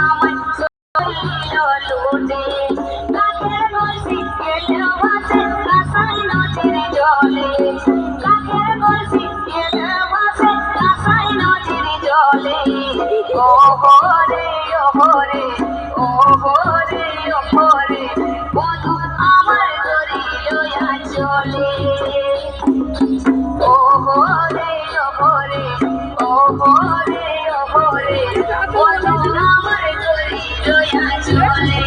আমার চলিল লুটে কাকের বলছি গেলেও আছে কাঁসাই নদীর জলে কাকের বলছি গেলেও আছে কাঁসাই নদীর জলে ওহরে ওহরে ওহরে ওহরে বধু আমার দড়ি লইয়া চলে ওহরে ওহরে ওহরে ওহরে বধু আমার দড়ি লইয়া চলে